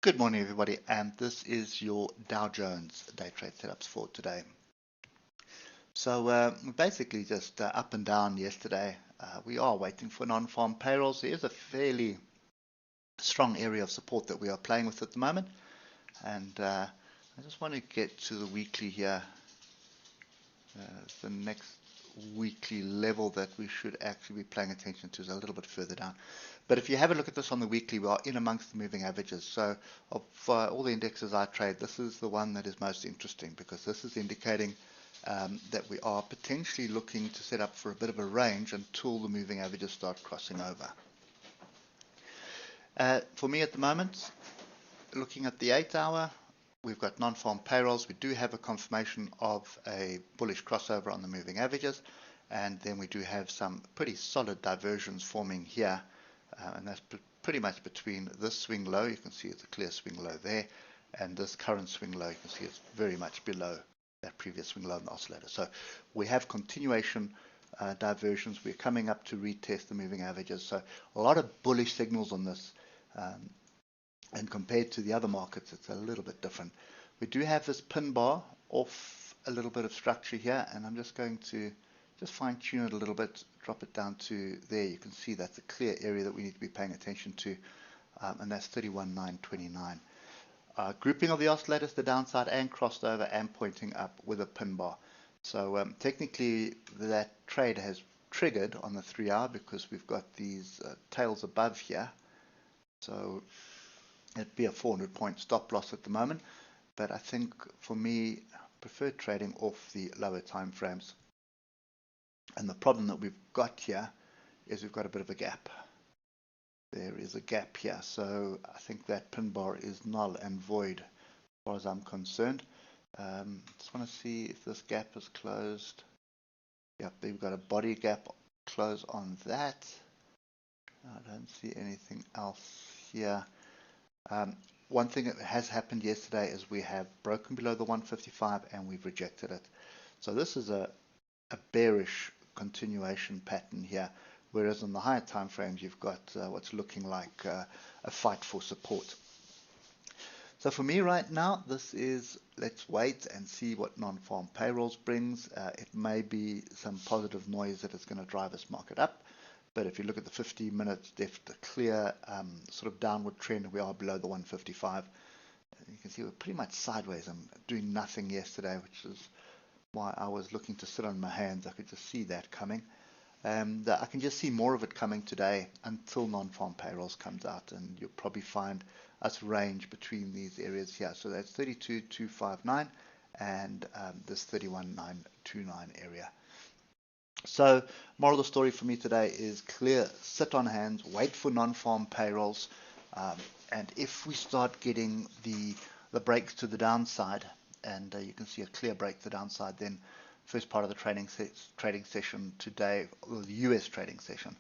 Good morning, everybody, and this is your Dow Jones day trade setups for today. So basically just up and down yesterday. We are waiting for non-farm payrolls. There is a fairly strong area of support that we are playing with at the moment, and I just want to get to the weekly here. The next weekly level that we should actually be paying attention to is a little bit further down. But if you have a look at this on the weekly, we are in amongst the moving averages. So of all the indexes I trade, this is the one that is most interesting because this is indicating that we are potentially looking to set up for a bit of a range until the moving averages start crossing over. For me at the moment, looking at the 8-hour, we've got non-farm payrolls. We do have a confirmation of a bullish crossover on the moving averages, and then we do have some pretty solid diversions forming here, and that's pretty much between this swing low. You can see it's a clear swing low there, and this current swing low, you can see it's very much below that previous swing low in the oscillator. So we have continuation diversions. We're coming up to retest the moving averages. So a lot of bullish signals on this. And compared to the other markets, it's a little bit different. We do have this pin bar off a little bit of structure here, and I'm just going to just fine tune it a little bit, drop it down to there. You can see that's a clear area that we need to be paying attention to, and that's 31,929. Grouping of the oscillators, the downside and crossed over and pointing up with a pin bar. So technically that trade has triggered on the 3-hour because we've got these tails above here. So it'd be a 400-point stop loss at the moment, but I think for me, I prefer trading off the lower time frames. And the problem that we've got here is we've got a bit of a gap. There is a gap here, so I think that pin bar is null and void as far as I'm concerned. Just want to see if this gap is closed. Yep, we've got a body gap close on that. I don't see anything else here. One thing that has happened yesterday is we have broken below the 155 and we've rejected it. So this is a bearish continuation pattern here, whereas on the higher time frames you've got what's looking like a fight for support. So for me right now, this is let's wait and see what non-farm payrolls brings. It may be some positive noise that is going to drive this market up. But if you look at the 15 minutes, there's a clear sort of downward trend. We are below the 155. You can see we're pretty much sideways. I'm doing nothing yesterday, which is why I was looking to sit on my hands. I could just see that coming. And I can just see more of it coming today until non-farm payrolls comes out. And you'll probably find us range between these areas here. So that's 32,259 and this 31,929 area. So moral of the story for me today is clear, sit on hands, wait for non-farm payrolls, and if we start getting the breaks to the downside, and you can see a clear break to the downside, then first part of the trading session today, or the US trading session,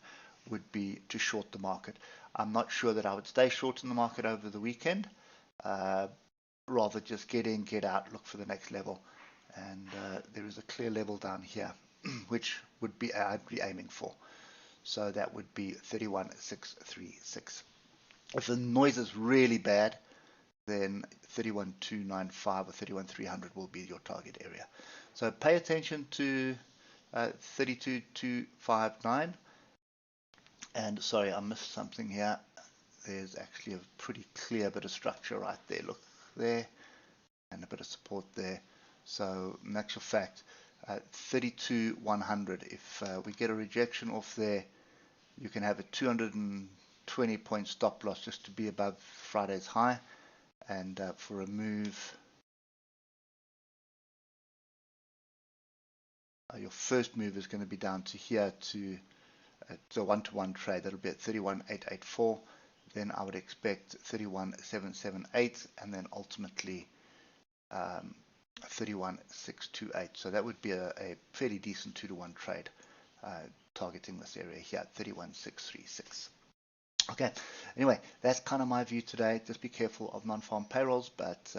would be to short the market. I'm not sure that I would stay short in the market over the weekend, rather just get in, get out, look for the next level, and there is a clear level down here which would be I'd be aiming for. So that would be 31,636. If the noise is really bad, then 31,295 or 31,300 will be your target area. So pay attention to 32,259. And sorry, I missed something here. There's actually a pretty clear bit of structure right there. Look there, and a bit of support there. So in actual fact, 32,100. If we get a rejection off there, you can have a 220 point stop loss just to be above Friday's high, and for a move, your first move is going to be down to here to it's a one-to-one trade. That'll be at 31,884. Then I would expect 31,778, and then ultimately 31,628. So that would be a fairly decent 2-to-1 trade, targeting this area here at 31,636. Okay, anyway, that's kind of my view today. Just be careful of non-farm payrolls, but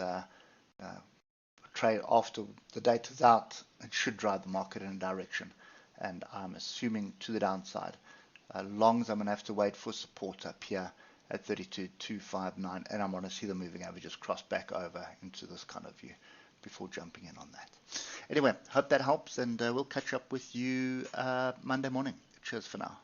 trade after the data's out, it should drive the market in a direction, and I'm assuming to the downside. Longs, I'm going to have to wait for support up here at 32,259, and I want to see the moving averages cross back over into this kind of view before jumping in on that. Anyway, hope that helps, and we'll catch up with you Monday morning. Cheers for now.